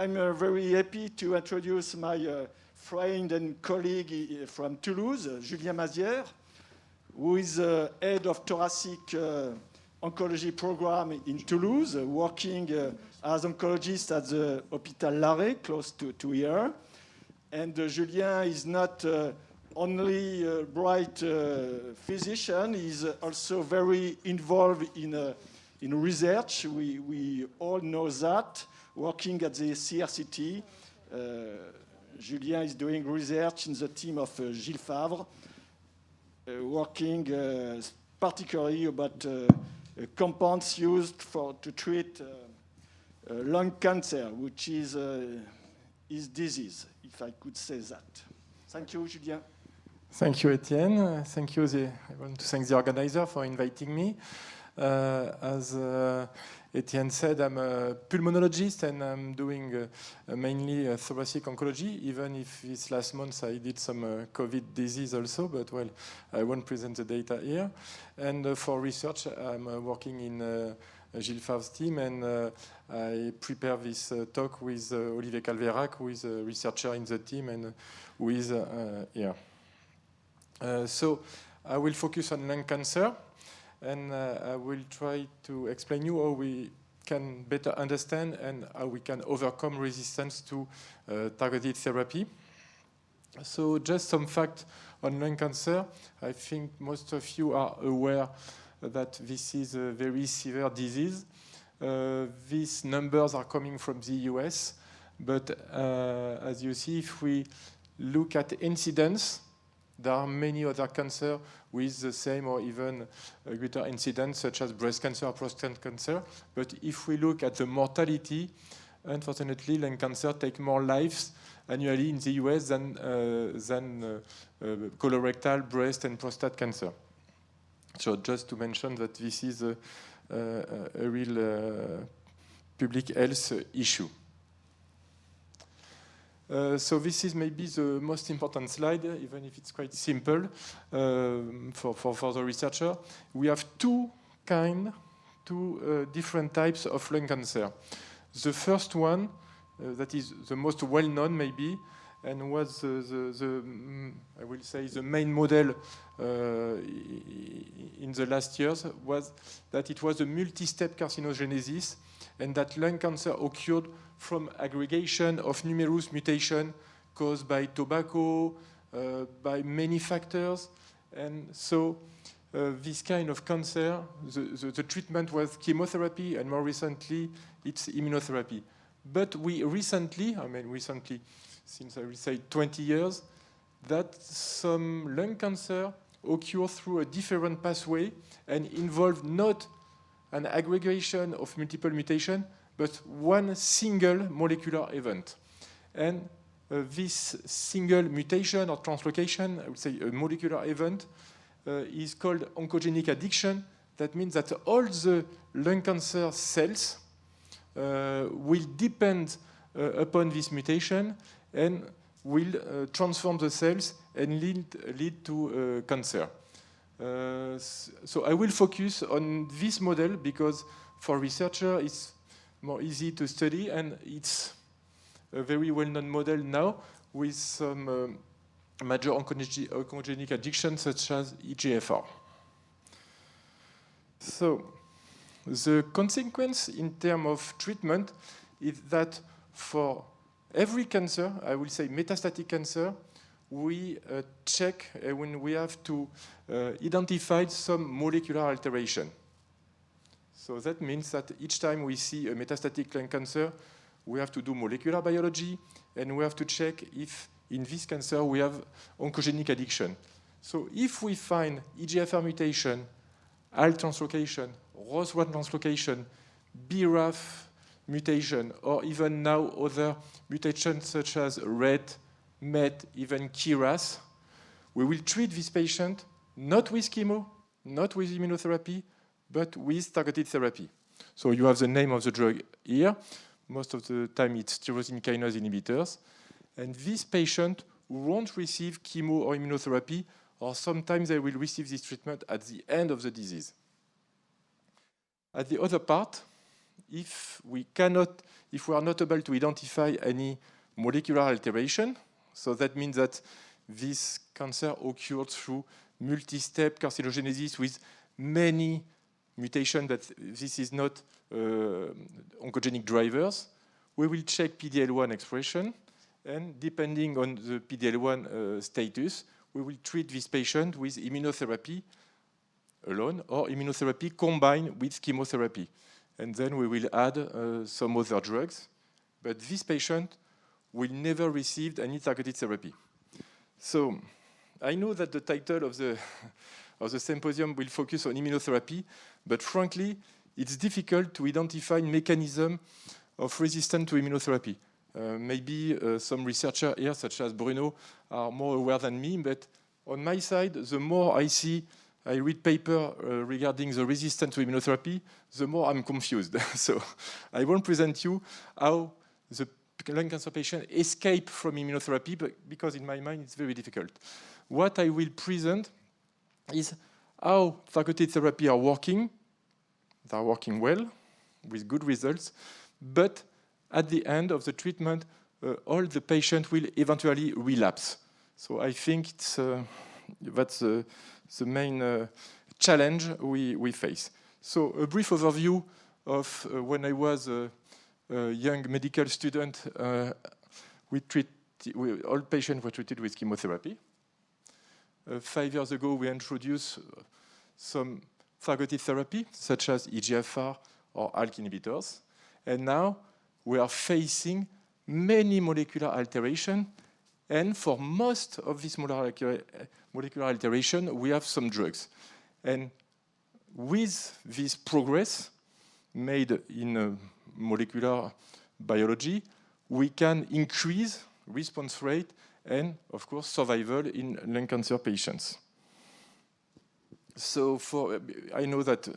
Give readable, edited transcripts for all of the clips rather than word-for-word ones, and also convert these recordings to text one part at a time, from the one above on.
I'm very happy to introduce my friend and colleague from Toulouse, Julien Mazière, who is head of thoracic oncology program in Toulouse, working as oncologist at the Hôpital Larrey, close to here. And Julien is not only a bright physician, he's also very involved in research. We all know that. Working at the CRCT, Julien is doing research in the team of Gilles Favre, working particularly about compounds used to treat lung cancer, which is his disease, if I could say that. Thank you, Julien. Thank you, Etienne. Thank you. I want to thank the organizer for inviting me. As Etienne said, I'm a pulmonologist and I'm doing mainly thoracic oncology, even if this last month I did some COVID disease also, but well, I won't present the data here. And for research, I'm working in Gilles Favre's team, and I prepare this talk with Olivier Calveyrac, who is a researcher in the team and who is here. So I will focus on lung cancer. And I will try to explain you how we can better understand and how we can overcome resistance to targeted therapy. So just some facts on lung cancer. I think most of you are aware that this is a very severe disease. These numbers are coming from the US, but as you see, if we look at incidence, there are many other cancers with the same or even greater incidence, such as breast cancer or prostate cancer. But if we look at the mortality, unfortunately, lung cancer takes more lives annually in the US than colorectal, breast, and prostate cancer. So just to mention that this is a real public health issue. So this is maybe the most important slide, even if it's quite simple for the researcher. We have two different types of lung cancer. The first one, that is the most well-known maybe, and was I will say the main model in the last years, was that it was a multi-step carcinogenesis, and that lung cancer occurred from aggregation of numerous mutations caused by tobacco, by many factors. And so this kind of cancer, the treatment was chemotherapy, and more recently, it's immunotherapy. But we recently, since I would say 20 years, that some lung cancer occur through a different pathway and involve not an aggregation of multiple mutations, but one single molecular event. And this single mutation or translocation, I would say a molecular event, is called oncogenic addiction. That means that all the lung cancer cells will depend upon this mutation and will transform the cells and lead to cancer. So I will focus on this model because for researchers it's more easy to study, and it's a very well-known model now with some major oncogenic addictions such as EGFR. So the consequence in terms of treatment is that for every cancer, I will say metastatic cancer, we check when we have to identify some molecular alteration. So that means that each time we see a metastatic lung cancer, we have to do molecular biology, and we have to check if in this cancer we have oncogenic addiction. So if we find EGFR mutation, ALK translocation, ROS1 translocation, BRAF mutation, or even now other mutations such as RET, MET, even KRAS, we will treat this patient not with chemo, not with immunotherapy, but with targeted therapy. So you have the name of the drug here. Most of the time it's tyrosine kinase inhibitors. And this patient won't receive chemo or immunotherapy, or sometimes they will receive this treatment at the end of the disease. At the other part, if we are not able to identify any molecular alteration, so that means that this cancer occurred through multi-step carcinogenesis with many mutations, that this is not oncogenic drivers, we will check PD-L1 expression, and depending on the PD-L1 status, we will treat this patient with immunotherapy alone or immunotherapy combined with chemotherapy. And then we will add some other drugs. But this patient will never receive any targeted therapy. So I know that the title of the symposium will focus on immunotherapy, but frankly, it's difficult to identify mechanism of resistance to immunotherapy. Maybe some researchers here, such as Bruno, are more aware than me, but on my side, the more I read paper regarding the resistance to immunotherapy, the more I'm confused. So I won't present you how the lung cancer patient escape from immunotherapy, but because in my mind it's very difficult. What I will present is how targeted therapy are working. They are working well, with good results, but at the end of the treatment, all the patient will eventually relapse. So I think that's the main challenge we face. So a brief overview of when I was a young medical student, all patients were treated with chemotherapy. 5 years ago, we introduced some targeted therapy, such as EGFR or ALK inhibitors. And now we are facing many molecular alterations. And for most of these molecular alteration, we have some drugs. And with this progress made in molecular biology, we can increase response rate and, of course, survival in lung cancer patients. So I know that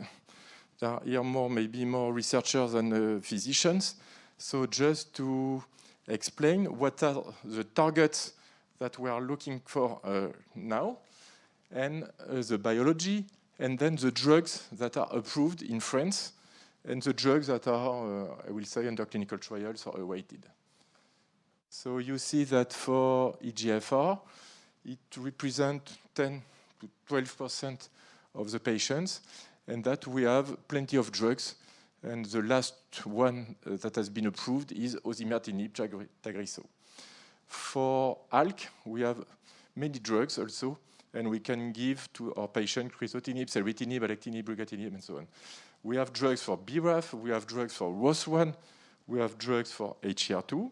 there are here maybe more researchers than physicians. So just to explain what are the targets that we are looking for now, and the biology, and then the drugs that are approved in France, and the drugs that are, I will say, under clinical trials or awaited. So you see that for EGFR, it represents 10 to 12% of the patients, and that we have plenty of drugs. And the last one that has been approved is osimertinib, Tagrisso. For ALK, we have many drugs also, and we can give to our patient crizotinib, ceritinib, alectinib, brigatinib, and so on. We have drugs for BRAF, we have drugs for ROS1, we have drugs for HER2,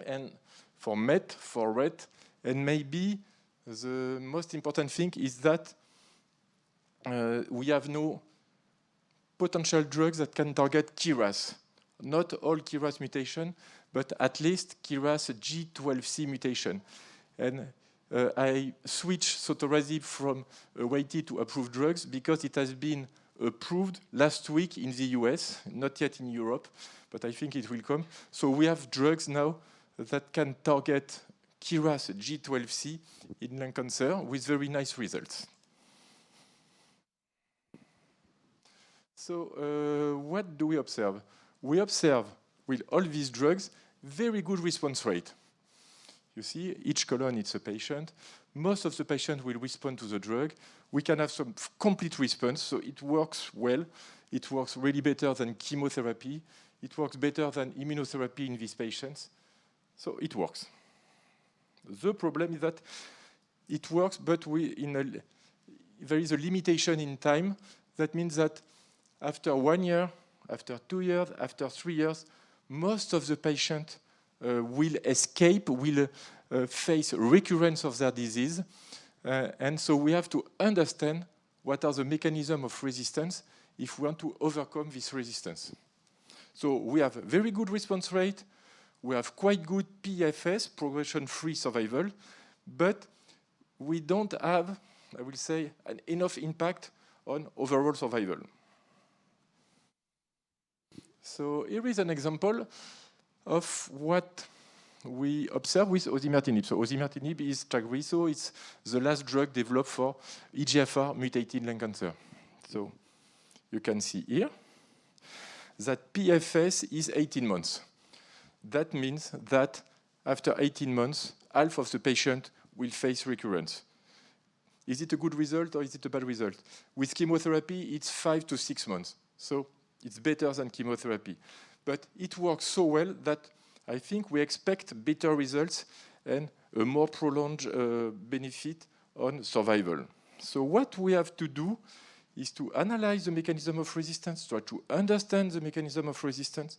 and for MET, for RET, and maybe the most important thing is that we have no potential drugs that can target KRAS. Not all KRAS mutation, but at least KRAS G12C mutation. And I switched sotorasib from awaited to approved drugs because it has been approved last week in the US, not yet in Europe, but I think it will come. So we have drugs now that can target KRAS G12C in lung cancer with very nice results. So what do we observe? We observe with all these drugs very good response rate. You see, each column is a patient. Most of the patients will respond to the drug. We can have some complete response, so it works well. It works really better than chemotherapy. It works better than immunotherapy in these patients. So it works. The problem is that it works, but there is a limitation in time. That means that after 1 year, after 2 years, after 3 years, most of the patients will escape, will face recurrence of their disease. And so we have to understand what are the mechanisms of resistance if we want to overcome this resistance. So we have very good response rate. We have quite good PFS, progression-free survival, but we don't have, I will say, enough impact on overall survival. So here is an example of what we observe with osimertinib. So osimertinib is Tagrisso. It's the last drug developed for EGFR mutated lung cancer. So you can see here. that PFS is 18 months. That means that after 18 months, half of the patient will face recurrence. Is it a good result or is it a bad result? With chemotherapy, it's 5 to 6 months. So it's better than chemotherapy. But it works so well that I think we expect better results and a more prolonged benefit on survival. So what we have to do is to analyze the mechanism of resistance, try to understand the mechanism of resistance,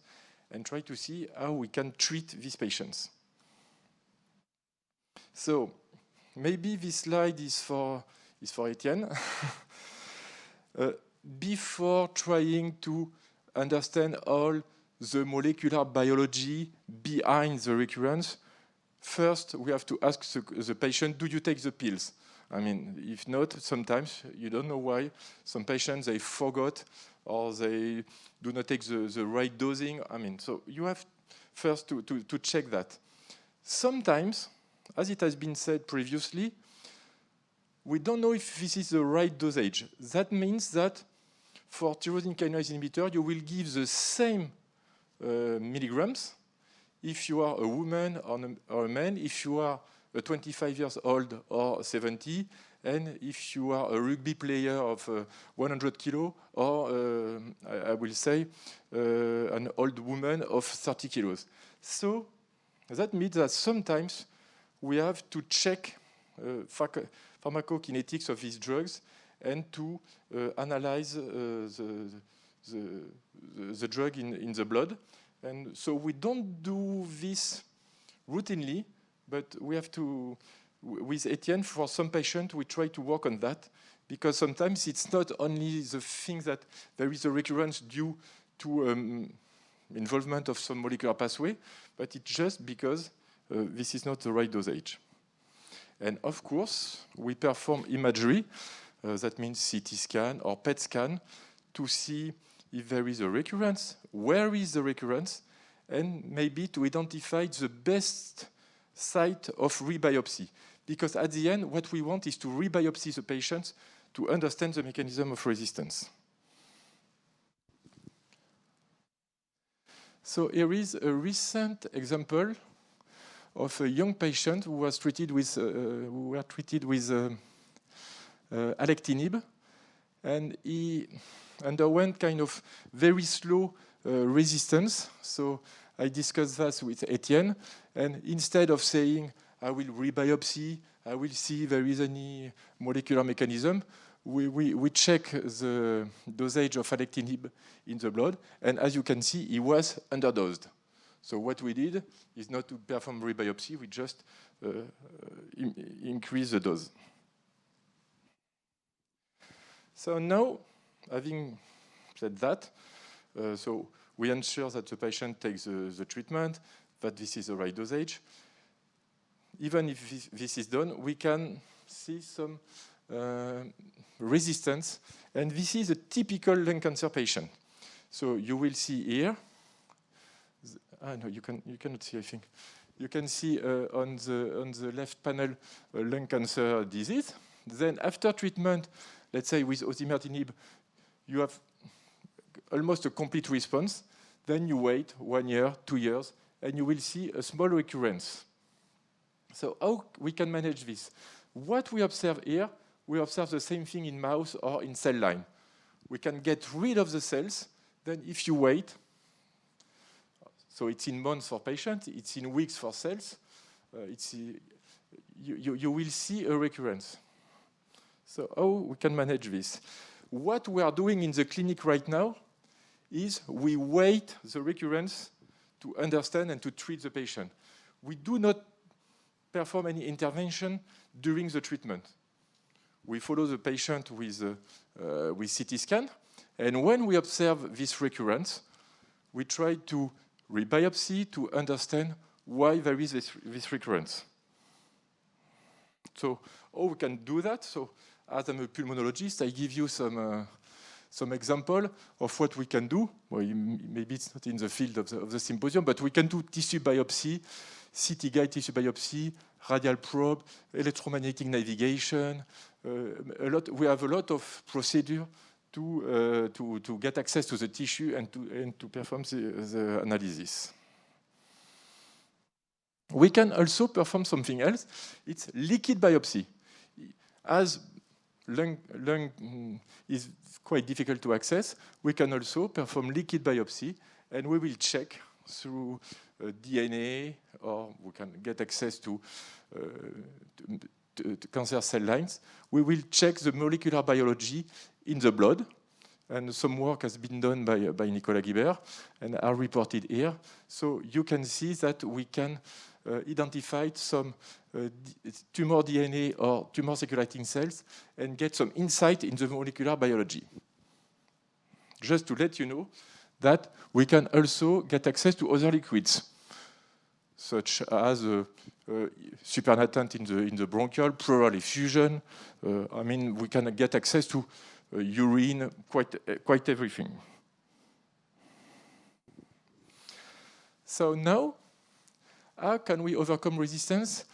and try to see how we can treat these patients. So maybe this slide is for Etienne. Before trying to understand all the molecular biology behind the recurrence, first we have to ask the patient, do you take the pills? I mean, if not, sometimes you don't know why. Some patients, they forgot or they do not take the right dosing. I mean, so you have first to check that. Sometimes, as it has been said previously, we don't know if this is the right dosage. That means that for tyrosine kinase inhibitor, you will give the same milligrams if you are a woman or a man, if you are 25 years old or 70, and if you are a rugby player of 100 kilos, or I will say an old woman of 30 kilos. So that means that sometimes we have to check pharmacokinetics of these drugs and to analyze the drug in the blood. And so we don't do this routinely, but we have to, with Etienne, for some patients, we try to work on that, because sometimes it's not only the thing that there is a recurrence due to involvement of some molecular pathway, but it's just because this is not the right dosage. And of course, we perform imagery, that means CT scan or PET scan, to see if there is a recurrence, where is the recurrence, and maybe to identify the best site of rebiopsy. Because at the end, what we want is to rebiopsy the patients to understand the mechanism of resistance. So here is a recent example of a young patient who was treated with alectinib, and he underwent kind of very slow resistance. So I discussed that with Etienne, and instead of saying, I will rebiopsy, I will see if there is any molecular mechanism, we check the dosage of alectinib in the blood, and as you can see, he was underdosed. So what we did is not to perform rebiopsy, we just increase the dose. So now, having said that, so we ensure that the patient takes the treatment, that this is the right dosage. Even if this is done, we can see some resistance, and this is a typical lung cancer patient. So you will see here, no, you cannot see, I think. You can see on the left panel lung cancer disease. Then after treatment, let's say with osimertinib, you have almost a complete response. Then you wait 1 year, 2 years, and you will see a small recurrence. So how we can manage this? What we observe here, we observe the same thing in mouse or in cell line. We can get rid of the cells. Then if you wait, so it's in months for patients, it's in weeks for cells, you will see a recurrence. So how we can manage this? What we are doing in the clinic right now is we wait the recurrence to understand and to treat the patient. We do not perform any intervention during the treatment. We follow the patient with CT scan, and when we observe this recurrence, we try to rebiopsy to understand why there is this recurrence. So how we can do that? So as I'm a pulmonologist, I give you some example of what we can do. Well, maybe it's not in the field of the symposium, but we can do tissue biopsy, CT guide tissue biopsy, radial probe, electromagnetic navigation. We have a lot of procedure to get access to the tissue and to perform the analysis. We can also perform something else. It's liquid biopsy. As lung is quite difficult to access, we can also perform liquid biopsy, and we will check through DNA, or we can get access to cancer cell lines. We will check the molecular biology in the blood, and some work has been done by Nicolas Guibert and are reported here. So you can see that we can identify some tumor DNA or tumor circulating cells and get some insight in the molecular biology. Just to let you know that we can also get access to other liquids, such as supernatant in the bronchial, pleural effusion. I mean, we can get access to urine, quite everything. So now, how can we overcome resistance?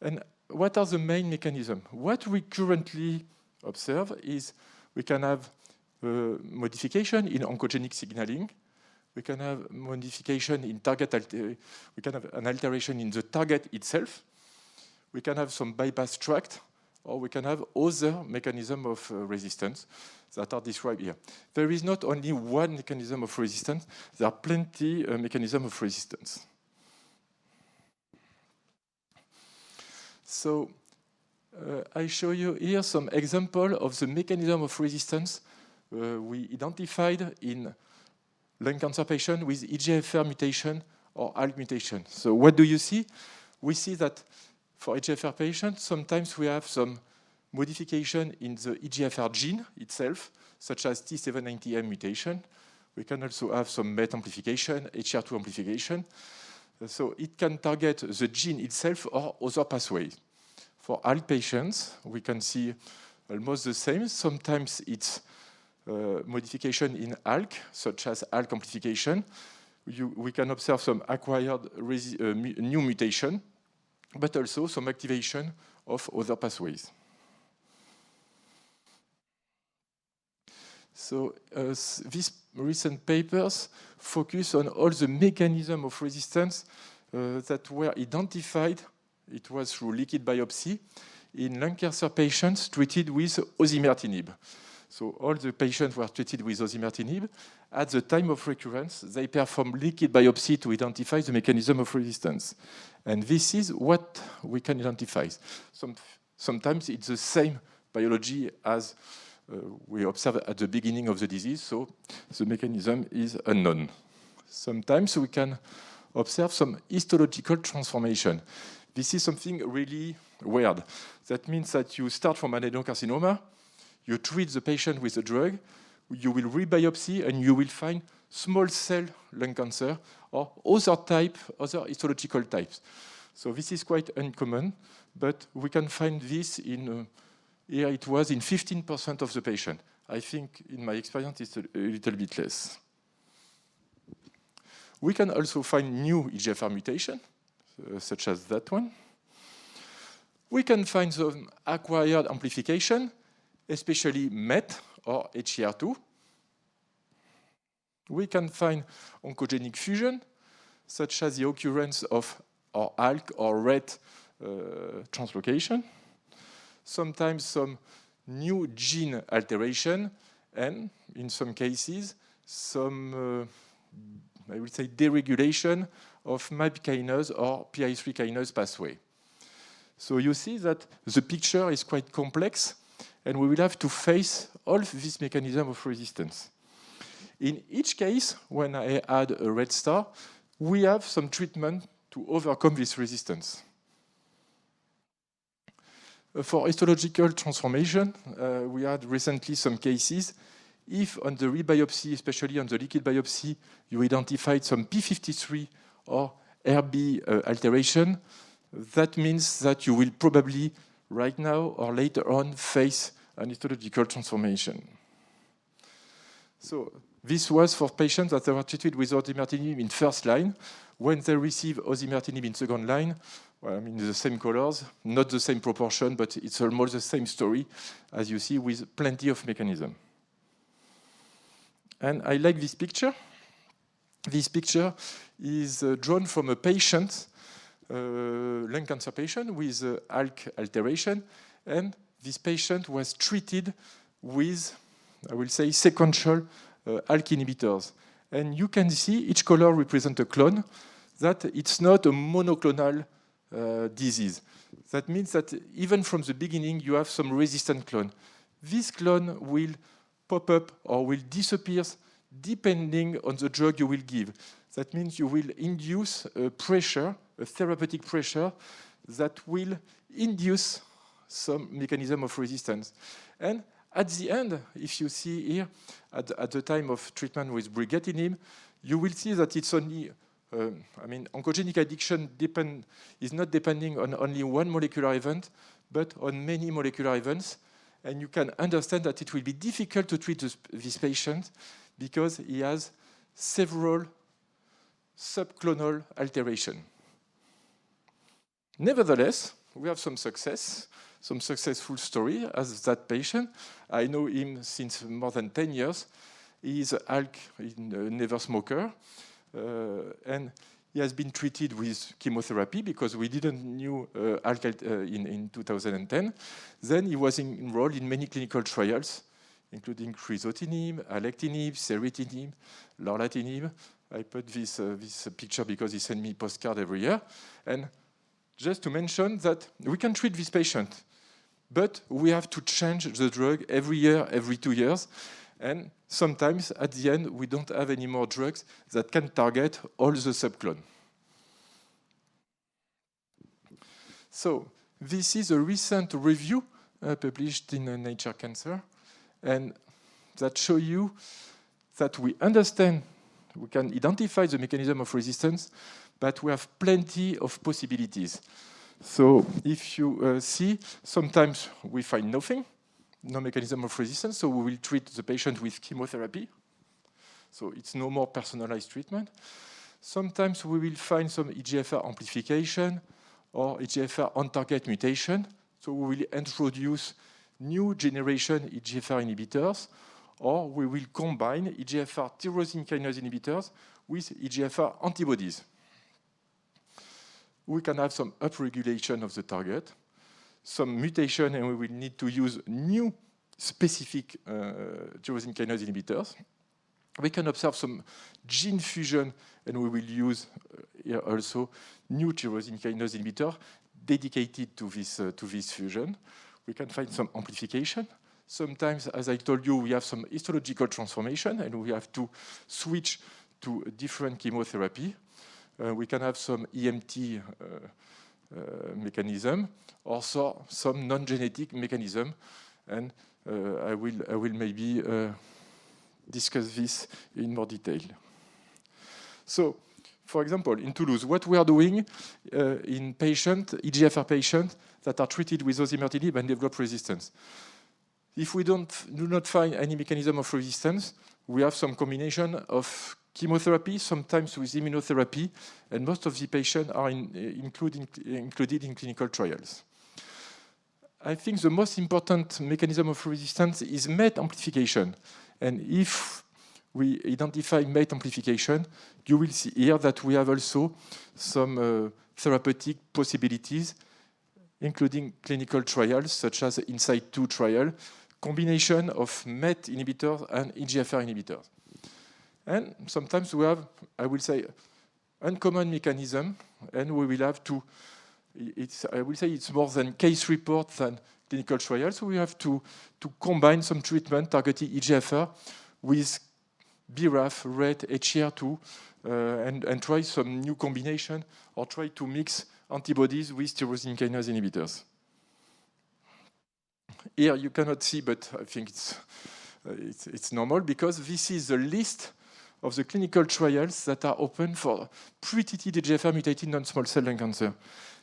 And what are the main mechanisms? What we currently observe is we can have modification in oncogenic signaling. We can have modification in we can have an alteration in the target itself. We can have some bypass tract, or we can have other mechanisms of resistance that are described here. There is not only one mechanism of resistance, there are plenty of mechanisms of resistance. So I show you here some example of the mechanism of resistance we identified in lung cancer patients with EGFR mutation or ALK mutation. So what do you see? We see that for EGFR patients, sometimes we have some modification in the EGFR gene itself, such as T790M mutation. We can also have some MET amplification, HR2 amplification. So it can target the gene itself or other pathways. For ALK patients, we can see almost the same. Sometimes it's modification in ALK, such as ALK amplification. We can observe some acquired new mutation, but also some activation of other pathways. So these recent papers focus on all the mechanisms of resistance that were identified. It was through liquid biopsy in lung cancer patients treated with osimertinib. So all the patients were treated with osimertinib. At the time of recurrence, they performed liquid biopsy to identify the mechanism of resistance. And this is what we can identify. Sometimes it's the same biology as we observe at the beginning of the disease, so the mechanism is unknown. Sometimes we can observe some histological transformation. This is something really weird. That means that you start from adenocarcinoma, you treat the patient with a drug, you will rebiopsy, and you will find small cell lung cancer or other histological types. So this is quite uncommon, but we can find this in, here it was in 15% of the patient. I think in my experience it's a little bit less. We can also find new EGFR mutation, such as that one. We can find some acquired amplification, especially MET or HR2. We can find oncogenic fusion, such as the occurrence of or ALK or RET translocation. Sometimes some new gene alteration, and in some cases, some, I would say, deregulation of MAP kinase or PI3 kinase pathway. So you see that the picture is quite complex, and we will have to face all these mechanisms of resistance. In each case, when I add a red star, we have some treatment to overcome this resistance. For histological transformation, we had recently some cases. If on the rebiopsy, especially on the liquid biopsy, you identified some P53 or RB alteration, that means that you will probably right now or later on face an histological transformation. So this was for patients that were treated with osimertinib in first line. When they receive osimertinib in second line, well, I mean, the same colors, not the same proportion, but it's almost the same story, as you see, with plenty of mechanism. And I like this picture. This picture is drawn from a patient, lung cancer patient with ALK alteration, and this patient was treated with, I will say, sequential ALK inhibitors. And you can see each color represents a clone, that it's not a monoclonal disease. That means that even from the beginning, you have some resistant clone. This clone will pop up or will disappear depending on the drug you will give. That means you will induce a pressure, a therapeutic pressure, that will induce some mechanism of resistance. And at the end, if you see here, at the time of treatment with brigatinib, you will see that it's only, oncogenic addiction is not depending on only one molecular event, but on many molecular events. And you can understand that it will be difficult to treat this patient because he has several subclonal alterations. Nevertheless, we have some successful story as that patient. I know him since more than 10 years. He is ALK, never smoker, and he has been treated with chemotherapy because we didn't knew ALK in 2010. Then he was enrolled in many clinical trials, including crizotinib, alectinib, ceritinib, lorlatinib. I put this picture because he sent me postcard every year. And just to mention that we can treat this patient, but we have to change the drug every year, every 2 years. And sometimes, at the end, we don't have any more drugs that can target all the subclone. So this is a recent review published in Nature Cancer, and that shows you that we understand, we can identify the mechanism of resistance, but we have plenty of possibilities. So if you see, sometimes we find nothing, no mechanism of resistance, so we will treat the patient with chemotherapy. So it's no more personalized treatment. Sometimes we will find some EGFR amplification or EGFR on-target mutation. So we will introduce new generation EGFR inhibitors, or we will combine EGFR tyrosine kinase inhibitors with EGFR antibodies. We can have some upregulation of the target, some mutation, and we will need to use new specific tyrosine kinase inhibitors. We can observe some gene fusion, and we will use here also new tyrosine kinase inhibitor dedicated to this fusion. We can find some amplification. Sometimes, as I told you, we have some histological transformation, and we have to switch to a different chemotherapy. We can have some EMT mechanism, also some non-genetic mechanism, and I will maybe discuss this in more detail. So, for example, in Toulouse, what we are doing in EGFR patients that are treated with osimertinib and develop resistance. If we do not find any mechanism of resistance, we have some combination of chemotherapy, sometimes with immunotherapy, and most of the patients are included in clinical trials. I think the most important mechanism of resistance is MET amplification. And if we identify MET amplification, you will see here that we have also some therapeutic possibilities, including clinical trials, such as the INSIGHT-2 trial, combination of MET inhibitors and EGFR inhibitors. And sometimes we have, I will say, uncommon mechanism, and we will have to, I will say it's more than case report than clinical trials. So we have to combine some treatment targeting EGFR with BRAF, RET, HER2, and try some new combination, or try to mix antibodies with tyrosine kinase inhibitors. Here you cannot see, but I think it's normal, because this is the list of the clinical trials that are open for pre-treated EGFR mutated non-small cell lung cancer.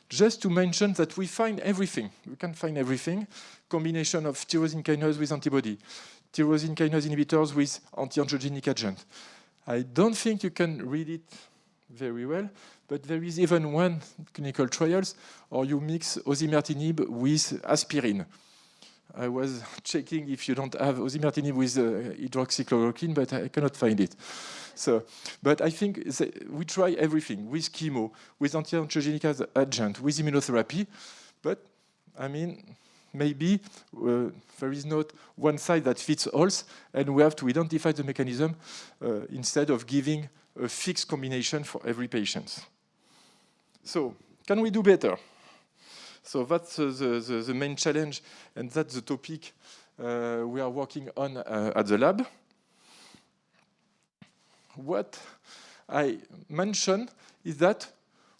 Just to mention that we find everything. We can find everything. Combination of tyrosine kinase with antibody, tyrosine kinase inhibitors with anti-angiogenic agent. I don't think you can read it very well, but there is even one clinical trials, or you mix osimertinib with aspirin. I was checking if you don't have osimertinib with hydroxychloroquine, but I cannot find it. So, but I think we try everything with chemo, with anti-angiogenic agent, with immunotherapy. But I mean, maybe there is not one size that fits all, and we have to identify the mechanism instead of giving a fixed combination for every patient. So, can we do better? So that's the main challenge, and that's the topic we are working on at the lab. What I mentioned is that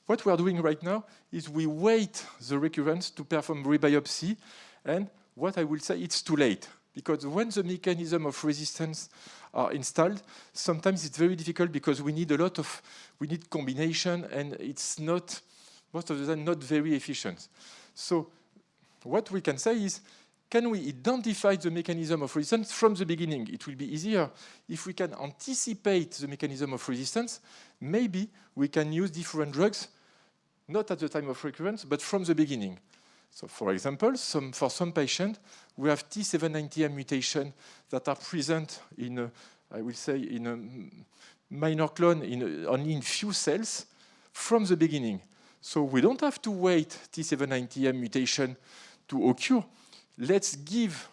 what we are doing right now is we wait the recurrence to perform rebiopsy, and what I will say, it's too late. Because when the mechanism of resistance are installed, sometimes it's very difficult because we need combination, and it's not, most of the time, not very efficient. So what we can say is, can we identify the mechanism of resistance from the beginning? It will be easier. If we can anticipate the mechanism of resistance, maybe we can use different drugs, not at the time of recurrence, but from the beginning. So for example, for some patients, we have T790M mutation that are present in, I will say, in a minor clone only in few cells from the beginning. So we don't have to wait T790M mutation to occur. Let's give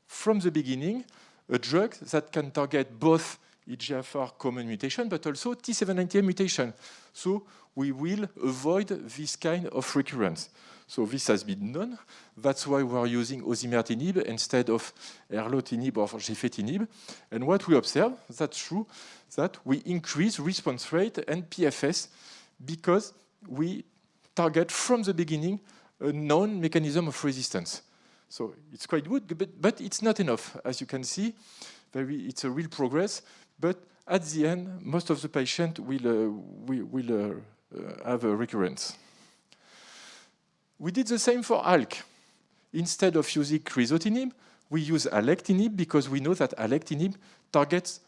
from the beginning a drug that can target both EGFR common mutation, but also T790M mutation. So we will avoid this kind of recurrence. So this has been done. That's why we are using osimertinib instead of erlotinib or gefetinib. And what we observe, that's true, that we increase response rate and PFS because we target from the beginning a known mechanism of resistance. So it's quite good, but it's not enough. As you can see, it's a real progress. But at the end, most of the patients will have a recurrence. We did the same for ALK. Instead of using crizotinib, we use alectinib because we know that alectinib targets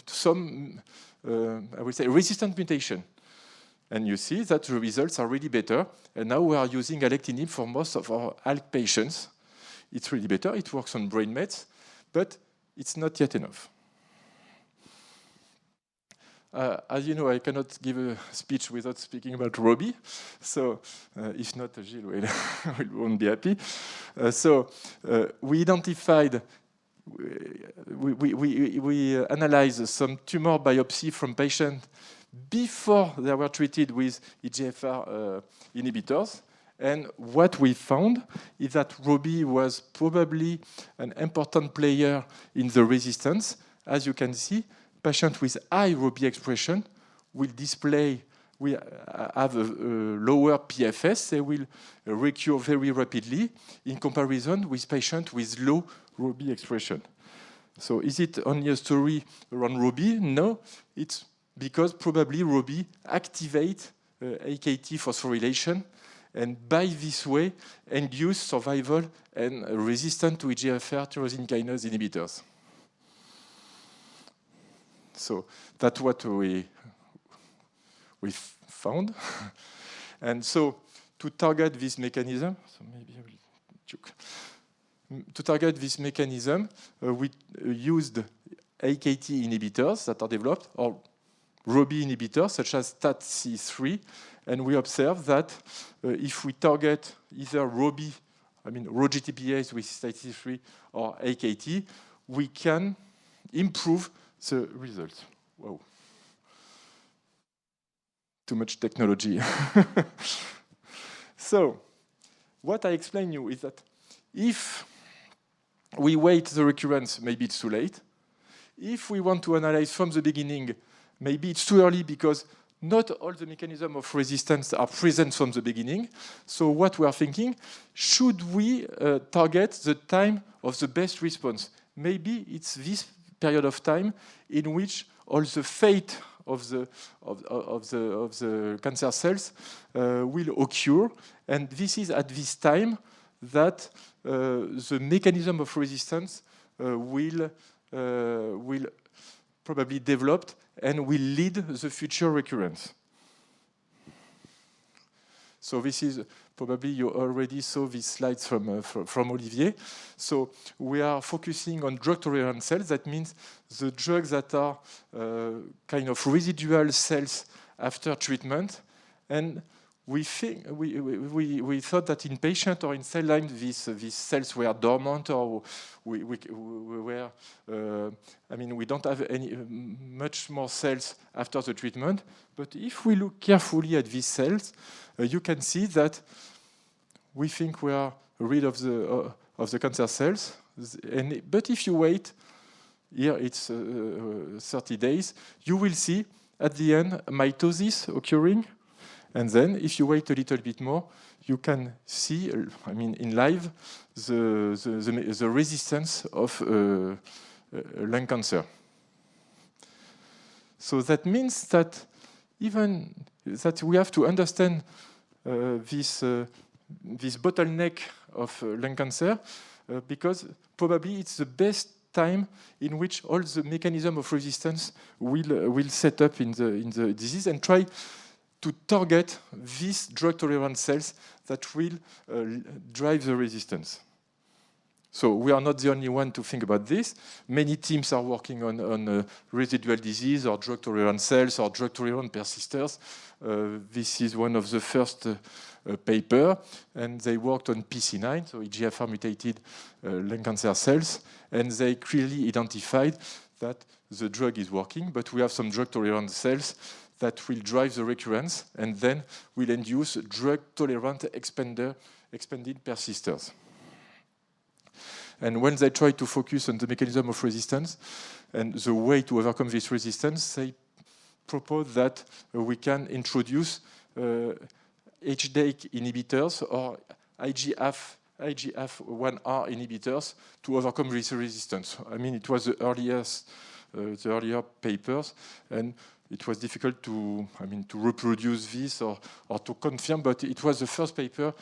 some, I would say, resistant mutation. And you see that the results are really better. And now we are using alectinib for most of our ALK patients. It's really better. It works on brain mets, but it's not yet enough. As you know, I cannot give a speech without speaking about Robi. So if not, Gilles won't be happy. We identified, we analyzed some tumor biopsy from patients before they were treated with EGFR inhibitors. And what we found is that Robi was probably an important player in the resistance. As you can see, patients with high Robi expression will have a lower PFS. They will recur very rapidly in comparison with patients with low Robi expression. So is it only a story around Robi? No, it's because probably Robi activate AKT phosphorylation, and by this way induce survival and resistance to EGFR tyrosine kinase inhibitors. So that's what we found. And so to target this mechanism, to target this mechanism, we used AKT inhibitors that are developed, or Robi inhibitors, such as STAT-C3, and we observe that if we target either Robi, I mean ROGTPase with STAT-C3 or AKT, we can improve the results. Wow. Too much technology. So, what I explain you is that if we wait the recurrence, maybe it's too late. If we want to analyze from the beginning, maybe it's too early because not all the mechanisms of resistance are present from the beginning. So what we are thinking, should we target the time of the best response? Maybe it's this period of time in which all the fate of the cancer cells will occur. And this is at this time that the mechanism of resistance will probably develop and will lead the future recurrence. So this is probably you already saw these slides from Olivier. So we are focusing on drug-tolerant cells. That means the drugs that are kind of residual cells after treatment. And we thought that in patient or in cell line, these cells were dormant, or we don't have any much more cells after the treatment. But if we look carefully at these cells, you can see that we think we are rid of the cancer cells. But if you wait, here it's 30 days, you will see at the end mitosis occurring. And then, if you wait a little bit more, you can see, in live, the resistance of lung cancer. So that means that even that we have to understand this bottleneck of lung cancer, because probably it's the best time in which all the mechanism of resistance will set up in the disease, and try to target these drug-tolerant cells that will drive the resistance. So we are not the only one to think about this. Many teams are working on residual disease or drug-tolerant cells or drug-tolerant persisters. This is one of the first paper, and they worked on PC9, so EGFR mutated lung cancer cells, and they clearly identified that the drug is working, but we have some drug-tolerant cells that will drive the recurrence and then will induce drug-tolerant expanded persisters. And when they try to focus on the mechanism of resistance and the way to overcome this resistance, they propose that we can introduce HDAC inhibitors or IGF-1R inhibitors to overcome this resistance. It was the earlier papers, and it was difficult to reproduce this or to confirm, but it was the first paper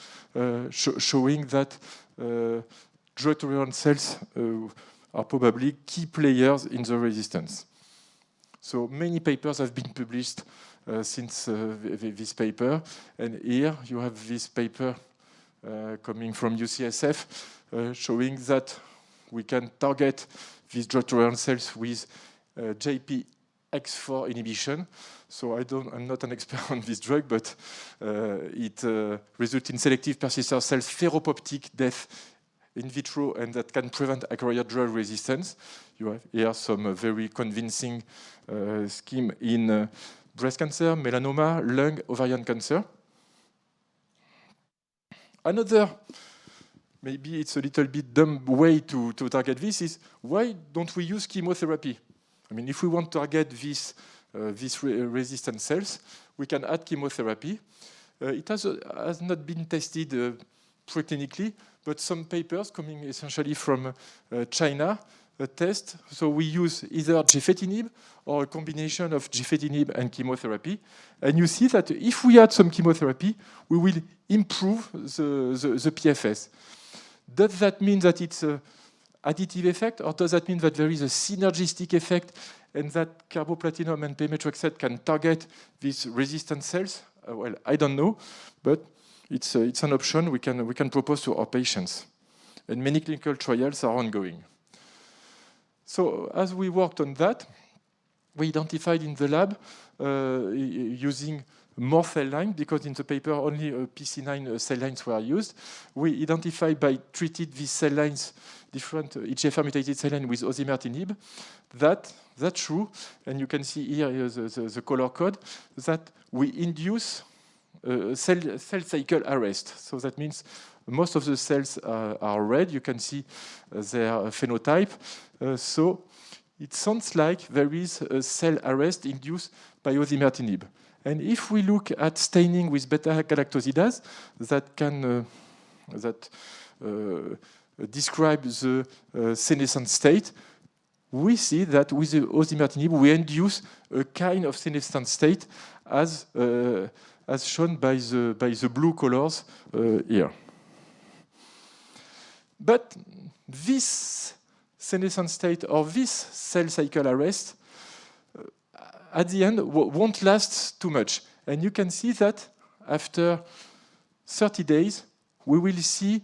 showing that drug-tolerant cells are probably key players in the resistance. So many papers have been published since this paper, and here you have this paper coming from UCSF showing that we can target these drug-tolerant cells with JP-X4 inhibition. So I'm not an expert on this drug, but it results in selective persister cells pheropoptic death in vitro, and that can prevent acquired drug resistance. You have here some very convincing scheme in breast cancer, melanoma, lung, ovarian cancer. Another, maybe it's a little bit dumb way to target this is, why don't we use chemotherapy? If we want to target these resistant cells, we can add chemotherapy. It has not been tested preclinically, but some papers coming essentially from China test. So we use either gefetinib or a combination of gefetinib and chemotherapy. And you see that if we add some chemotherapy, we will improve the PFS. Does that mean that it's an additive effect, or does that mean that there is a synergistic effect and that carboplatinum and pemetrexed can target these resistant cells? Well, I don't know, but it's an option we can propose to our patients. And many clinical trials are ongoing. So as we worked on that, we identified in the lab using more cell lines, because in the paper only PC9 cell lines were used. We identified by treated these cell lines, different EGFR mutated cell lines with osimertinib, that's true. And you can see here the color code, that we induce cell cycle arrest. So that means most of the cells are red. You can see their phenotype. So it sounds like there is a cell arrest induced by osimertinib. And if we look at staining with beta-galactosidase, that describe the senescent state, we see that with the osimertinib, we induce a kind of senescent state as shown by the blue colors here. But this senescent state or this cell cycle arrest at the end won't last too much. And you can see that after 30 days, we will see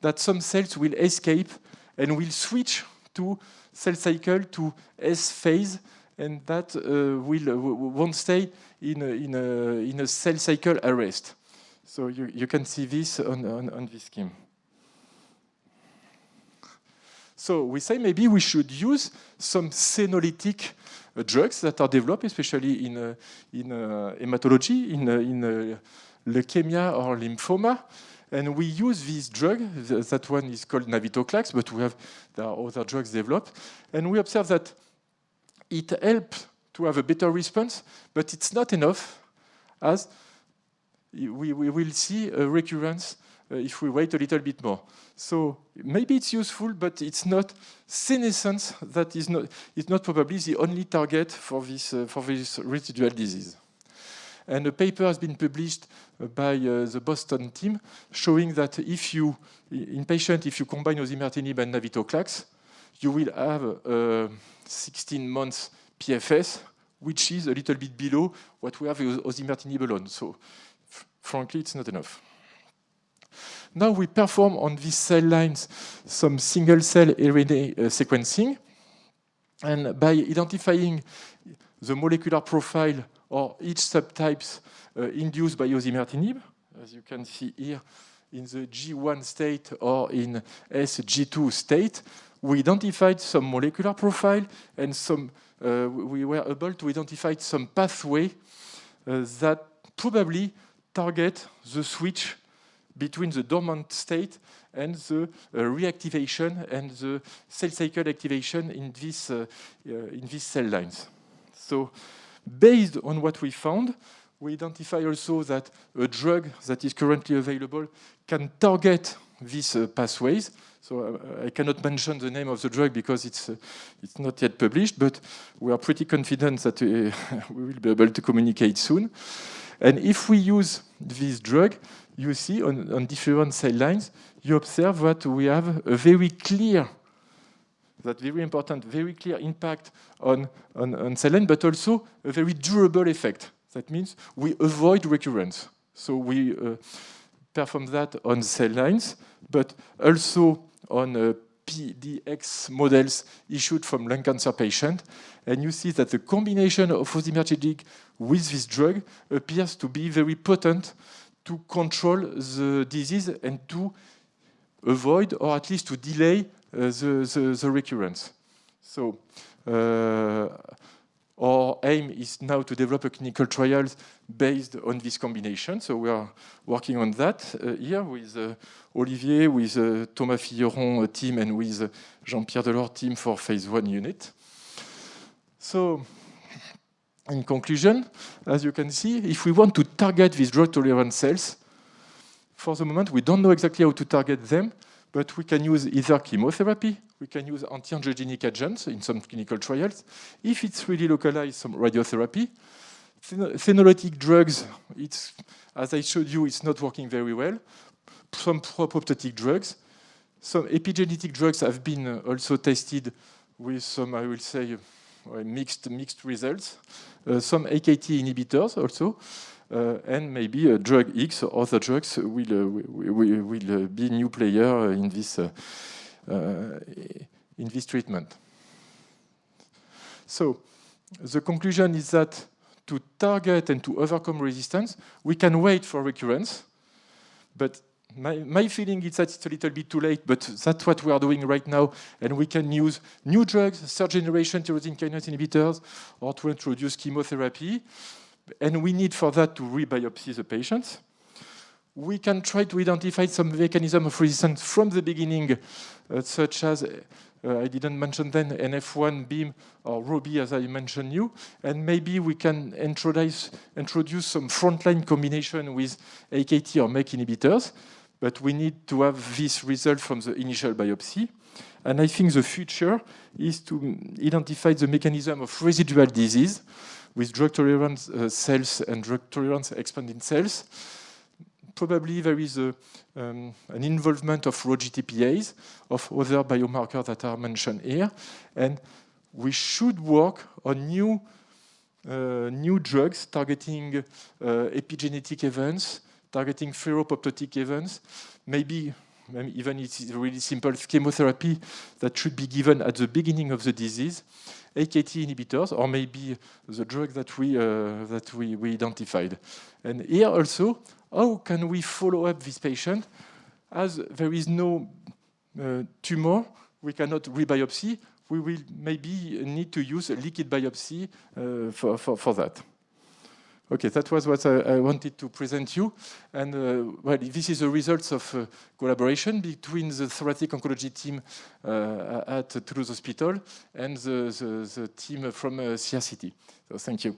that some cells will escape and will switch to cell cycle to S phase, and that won't stay in a cell cycle arrest. So you can see this on this scheme. So we say maybe we should use some senolytic drugs that are developed, especially in hematology, in leukemia or lymphoma. And we use this drug, that one is called navitoclax, but there are other drugs developed. And we observe that it helps to have a better response, but it's not enough, as we will see a recurrence if we wait a little bit more. So maybe it's useful, but it's not senescence that is not probably the only target for this residual disease. And a paper has been published by the Boston team showing that in patients, if you combine osimertinib and navitoclax, you will have 16 months PFS, which is a little bit below what we have with osimertinib alone. So frankly, it's not enough. Now we perform on these cell lines some single-cell RNA sequencing. And by identifying the molecular profile or each subtypes induced by osimertinib, as you can see here in the G1 state or in SG2 state, we identified some molecular profile and we were able to identify some pathway that probably target the switch between the dormant state and the reactivation and the cell cycle activation in these cell lines. So based on what we found, we identify also that a drug that is currently available can target these pathways. So I cannot mention the name of the drug because it's not yet published, but we are pretty confident that we will be able to communicate soon. And if we use this drug, you see on different cell lines, you observe that we have a very clear, very clear impact on cell line, but also a very durable effect. That means we avoid recurrence. So we perform that on cell lines, but also on PDX models issued from lung cancer patients. And you see that the combination of osimertinib with this drug appears to be very potent to control the disease and to avoid, or at least to delay, the recurrence. So our aim is now to develop a clinical trial based on this combination. So we are working on that here with Olivier, with Thomas Filleron team, and with Jean-Pierre Delors team for phase 1 unit. So in conclusion, as you can see, if we want to target these drug-tolerant cells, for the moment, we don't know exactly how to target them, but we can use either chemotherapy, we can use anti-angiogenic agents in some clinical trials. If it's really localized, some radiotherapy. Phenologic drugs, as I showed you, it's not working very well. Some pro-apoptotic drugs. Some epigenetic drugs have been also tested with some, I will say, mixed results. Some AKT inhibitors also. And maybe drug X or other drugs will be a new player in this treatment. So the conclusion is that to target and to overcome resistance, we can wait for recurrence. But my feeling is that it's a little bit too late, but that's what we are doing right now. And we can use new drugs, third-generation tyrosine kinase inhibitors, or to introduce chemotherapy. And we need for that to rebiopsy the patients. We can try to identify some mechanism of resistance from the beginning, such as, I didn't mention then, NF1, BEAM, or ROBI, as I mentioned you. And maybe we can introduce some frontline combination with AKT or MEK inhibitors. But we need to have this result from the initial biopsy. And I think the future is to identify the mechanism of residual disease with drug-tolerant cells and drug-tolerant expanding cells. Probably there is an involvement of raw GTPase, of other biomarkers that are mentioned here. And we should work on new drugs targeting epigenetic events, targeting ferropoptotic events, maybe even it's really simple chemotherapy that should be given at the beginning of the disease, AKT inhibitors, or maybe the drug that we identified. And here also, how can we follow up this patient? As there is no tumor, we cannot rebiopsy. We will maybe need to use a liquid biopsy for that. Okay, that was what I wanted to present you. And well, this is the results of collaboration between the thoracic oncology team at Toulouse Hospital and the team from CRCT. So thank you.